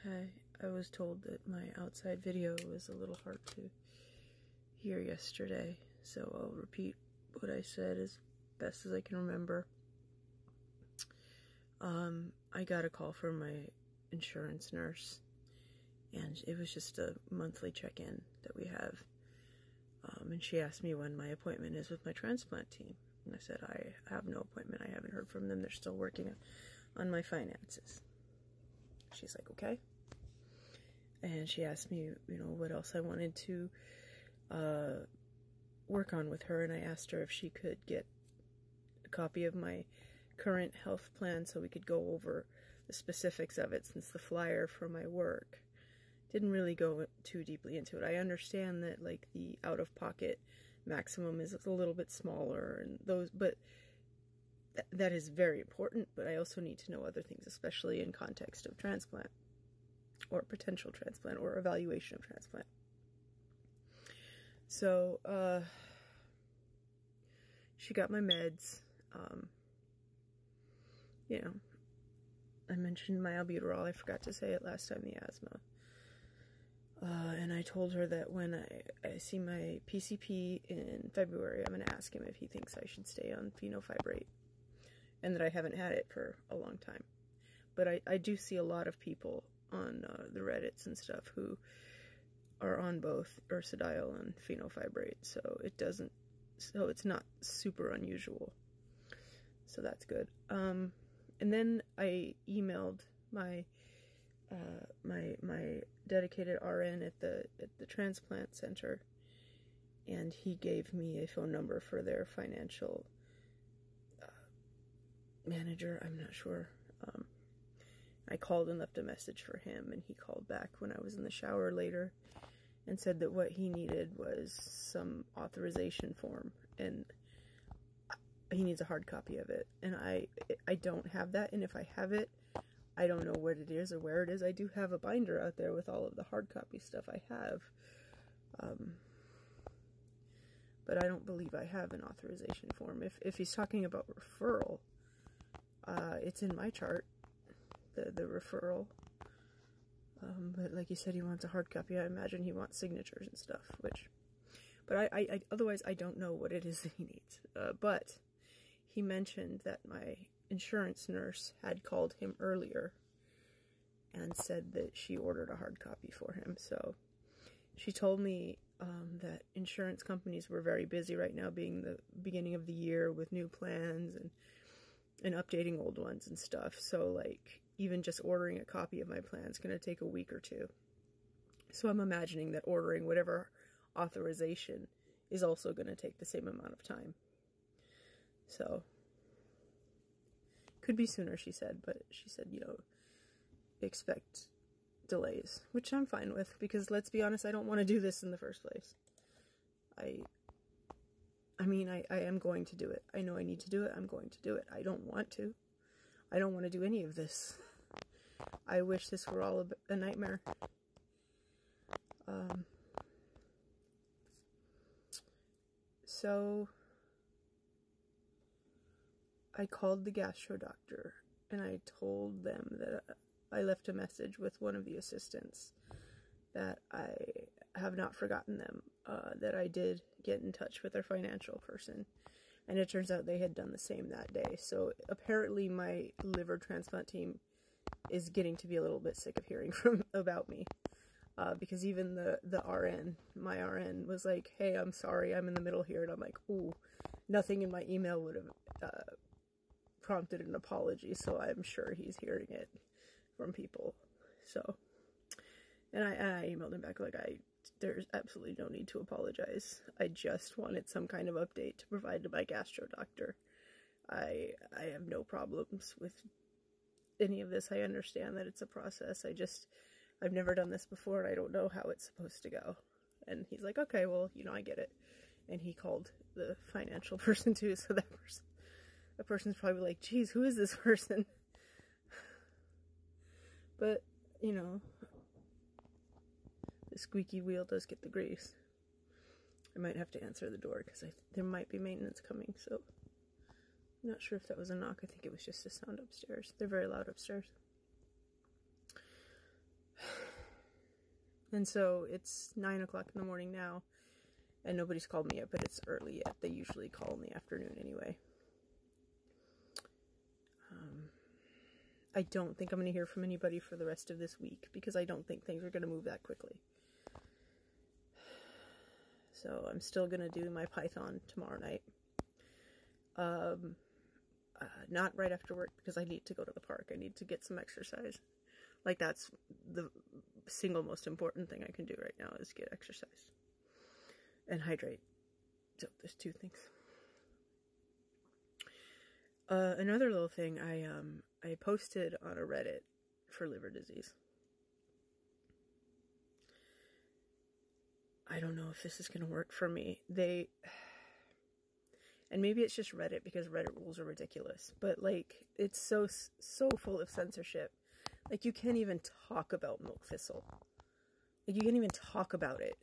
Hi, I was told that my outside video was a little hard to hear yesterday, so I'll repeat what I said as best as I can remember. I got a call from my insurance nurse, and it was just a monthly check-in that we have. And she asked me when my appointment is with my transplant team. And I said, I have no appointment. I haven't heard from them. They're still working on my finances. She's like, okay. And she asked me, what else I wanted to work on with her. And I asked her if she could get a copy of my current health plan so we could go over the specifics of it, since the flyer for my work didn't really go too deeply into it. I understand that, like, the out-of-pocket maximum is a little bit smaller, and but that is very important, but I also need to know other things, especially in context of transplant, or potential transplant, or evaluation of transplant. So, she got my meds. I mentioned my albuterol. I forgot to say it last time, the asthma. And I told her that when I see my PCP in February, I'm going to ask him if he thinks I should stay on fenofibrate, and that I haven't had it for a long time. But I do see a lot of people on the Reddits and stuff who are on both Ursodiol and fenofibrate, so it's not super unusual. So that's good. And then I emailed my my dedicated RN at the transplant center, and he gave me a phone number for their financial manager. I'm not sure. I called and left a message for him, and he called back when I was in the shower later and said that what he needed was some authorization form, and he needs a hard copy of it. And I don't have that, and if I have it, I don't know what it is or where it is. I do have a binder out there with all of the hard copy stuff I have. But I don't believe I have an authorization form. If he's talking about referral, it's in my chart, the referral. But like you said, he wants a hard copy. I imagine he wants signatures and stuff, but I otherwise I don't know what it is that he needs. But he mentioned that my insurance nurse had called him earlier and said that she ordered a hard copy for him. So she told me that insurance companies were very busy right now, being the beginning of the year, with new plans and updating old ones and stuff. So, like, even just ordering a copy of my plan is going to take a week or two. So I'm imagining that ordering whatever authorization is also going to take the same amount of time. So could be sooner, she said, but she said, expect delays, which I'm fine with, because let's be honest, I don't want to do this in the first place. I mean, I am going to do it. I know I need to do it. I'm going to do it. I don't want to. I don't want to do any of this. I wish this were all a nightmare. So I called the gastro doctor, and I told them that I left a message with one of the assistants, that I have not forgotten them, that I did get in touch with their financial person, and it turns out they had done the same that day. So apparently my liver transplant team is getting to be a little bit sick of hearing about me, because even the RN, my RN, was like, hey, I'm sorry, I'm in the middle here, and I'm like, ooh, nothing in my email would have prompted an apology, so I'm sure he's hearing it from people. So, and I emailed him back, like, there's absolutely no need to apologize. I just wanted some kind of update to provide to my gastro doctor. I have no problems with any of this. I understand that it's a process. I've never done this before, and I don't know how it's supposed to go. And he's like, okay, well, I get it. And he called the financial person too, so that person's probably like, geez, who is this person? But, the squeaky wheel does get the grease. I might have to answer the door, because there might be maintenance coming, so I'm not sure if that was a knock. I think it was just a sound upstairs. They're very loud upstairs. And so it's 9 o'clock in the morning now, and nobody's called me yet, but it's early yet. They usually call in the afternoon anyway. I don't think I'm going to hear from anybody for the rest of this week, because I don't think things are going to move that quickly. So I'm still going to do my Python tomorrow night. Not right after work, because I need to go to the park. I need to get some exercise. Like, that's the single most important thing I can do right now, is get exercise and hydrate. So there's two things. Another little thing, I posted on a Reddit for liver disease. I don't know if this is going to work for me. And maybe it's just Reddit, because Reddit rules are ridiculous. But, like, it's so full of censorship. Like, you can't even talk about milk thistle. Like, you can't even talk about it.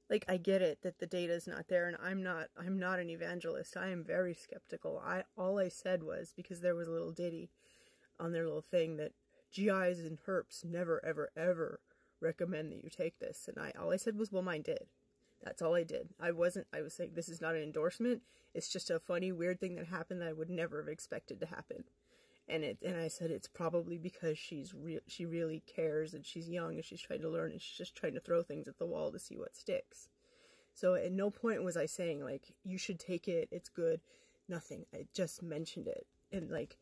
Like, I get it that the data is not there, and I'm not an evangelist. I am very skeptical. All I said was, because there was a little ditty on their little thing that GIs and herps never, ever, ever recommend that you take this. And all I said was, well, mine did. That's all I did. I was saying, this is not an endorsement. It's just a funny, weird thing that happened that I would never have expected to happen. And I said, it's probably because she really cares, and she's young, and she's trying to learn, and she's just trying to throw things at the wall to see what sticks. So at no point was I saying, like, you should take it, it's good. Nothing. I just mentioned it. And, like,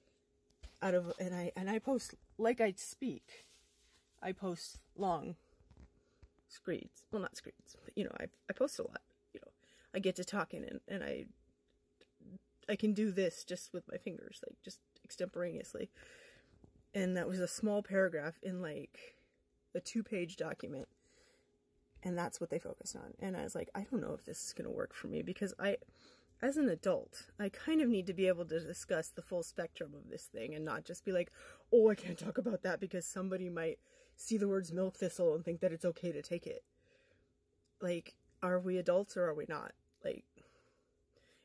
I post, like I speak, I post long screeds. Well, not screeds, but, you know, I post a lot. You know, I get to talking, and I can do this just with my fingers, like, just extemporaneously. And that was a small paragraph in, like, a 2-page document, and that's what they focused on. And I was like, I don't know if this is going to work for me, because as an adult, I kind of need to be able to discuss the full spectrum of this thing, and not just be like, oh, I can't talk about that because somebody might see the words milk thistle and think that it's okay to take it. Like, are we adults or are we not? Like,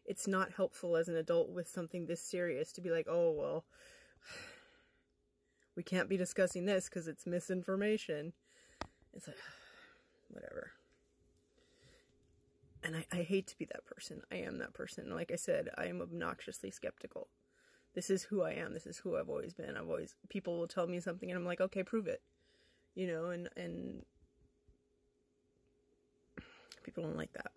it's not helpful as an adult with something this serious to be like, oh, well, we can't be discussing this because it's misinformation. It's like, whatever. And I hate to be that person. I am that person. Like I said, I am obnoxiously skeptical. This is who I am. This is who I've always been. People will tell me something and I'm like, okay, prove it. You know, and people don't like that.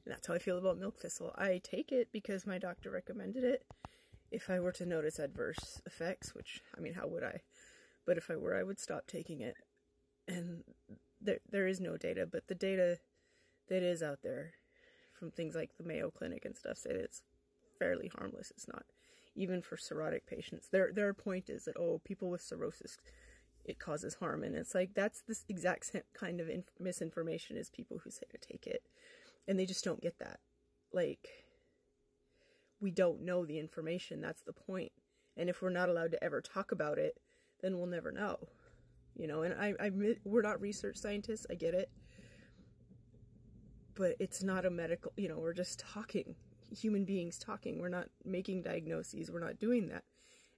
And that's how I feel about milk thistle. I take it because my doctor recommended it. If I were to notice adverse effects, which, I mean, how would I? But if I were, I would stop taking it. And there is no data, but the data that is out there from things like the Mayo Clinic and stuff say that it's fairly harmless. It's not, even for cirrhotic patients. Their point is that, oh, people with cirrhosis, it causes harm. And it's like, that's this exact same kind of misinformation as people who say to take it. And they just don't get that. Like, we don't know the information. That's the point. And if we're not allowed to ever talk about it, then we'll never know. You know, and we're not research scientists. I get it. But it's not a medical, you know, we're just talking. Human beings talking. We're not making diagnoses. We're not doing that.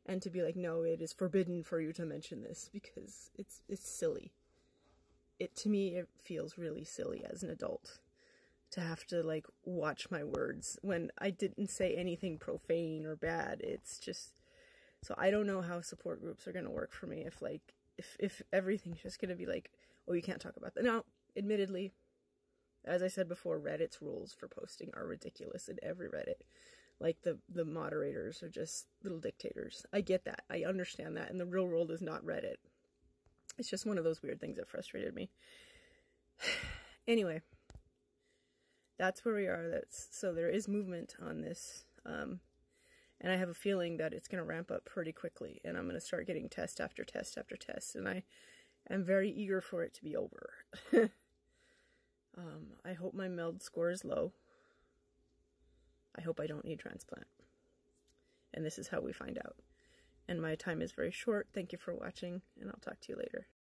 And to be like, no, it is forbidden for you to mention this because it's silly. To me, it feels really silly as an adult to have to, like, watch my words when I didn't say anything profane or bad. It's just, so I don't know how support groups are going to work for me if everything's just going to be like, oh, you can't talk about that. Now, admittedly, as I said before, Reddit's rules for posting are ridiculous in every Reddit. Like, the moderators are just little dictators. I get that. I understand that. And the real world is not Reddit. It's just one of those weird things that frustrated me. Anyway, that's where we are. So there is movement on this. And I have a feeling that it's going to ramp up pretty quickly. And I'm going to start getting test after test after test. And I am very eager for it to be over. I hope my MELD score is low. I hope I don't need transplant. And this is how we find out. And my time is very short. Thank you for watching, and I'll talk to you later.